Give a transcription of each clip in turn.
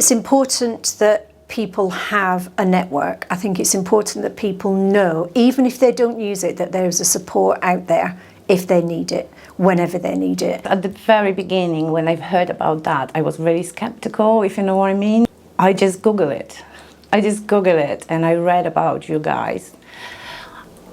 it's important that people have a network. I think it's important that people know, even if they don't use it, that there's a support out there if they need it, whenever they need it. At the very beginning, when I've heard about that, I was very skeptical, if you know what I mean. I just Google it. And I read about you guys.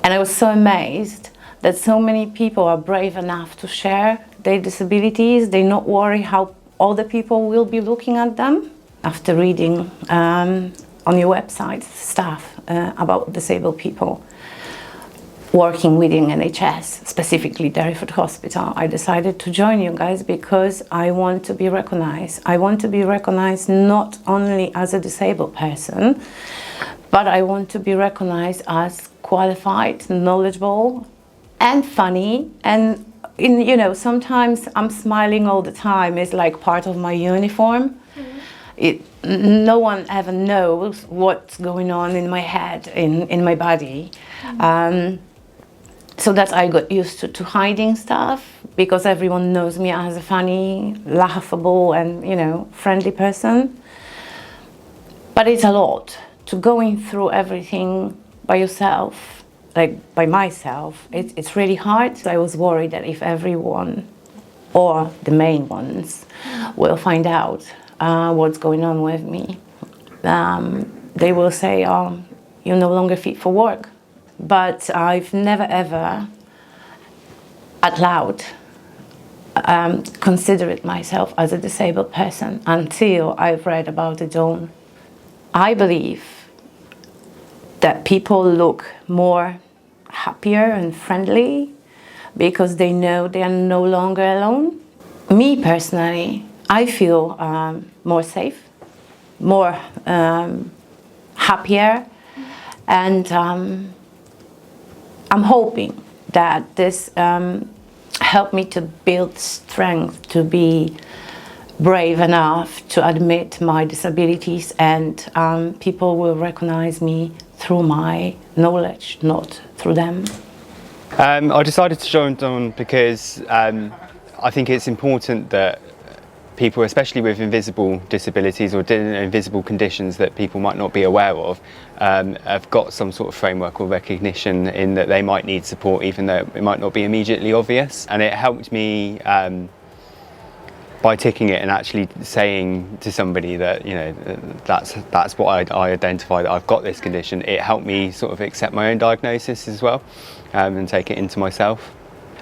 And I was so amazed that so many people are brave enough to share their disabilities. They not worry how other people will be looking at them. After reading on your website stuff about disabled people working within NHS, specifically Derriford Hospital, I decided to join you guys because I want to be recognized. I want to be recognized not only as a disabled person, but I want to be recognized as qualified, knowledgeable, and funny. And sometimes I'm smiling all the time. It's like part of my uniform. No one ever knows what's going on in my head, in my body. So that I got used to hiding stuff because everyone knows me as a funny, laughable and, friendly person. But it's a lot to going through everything by yourself, like by myself. It's really hard. So I was worried that if everyone, or the main ones, will find out what's going on with me, they will say, oh, you're no longer fit for work. But I've never ever, out loud, considered myself as a disabled person until I've read about the Dawn. I believe that people look more happier and friendly because they know they are no longer alone. Me personally, I feel more safe, more happier, and I'm hoping that this helped me to build strength, to be brave enough to admit my disabilities, and people will recognize me through my knowledge, not through them. I decided to join Dawn because I think it's important that people, especially with invisible disabilities or invisible conditions that people might not be aware of, have got some sort of framework or recognition in that they might need support even though it might not be immediately obvious. And it helped me by ticking it and actually saying to somebody that that's what I identify, that I've got this condition. It helped me sort of accept my own diagnosis as well, and take it into myself.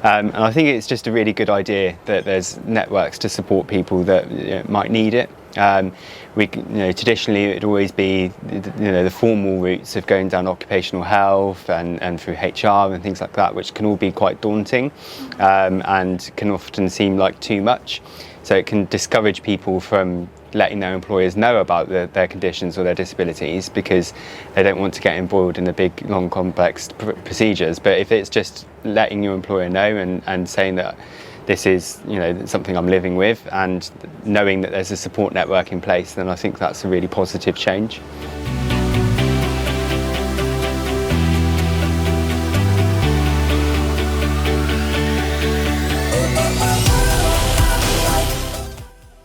And I think it's just a really good idea that there's networks to support people that might need it. Traditionally it'd always be the formal routes of going down occupational health and through HR and things like that, which can all be quite daunting and can often seem like too much. So it can discourage people from letting their employers know about their conditions or their disabilities because they don't want to get embroiled in the big, long, complex procedures. But if it's just letting your employer know and saying that this is something I'm living with, and knowing that there's a support network in place, then I think that's a really positive change.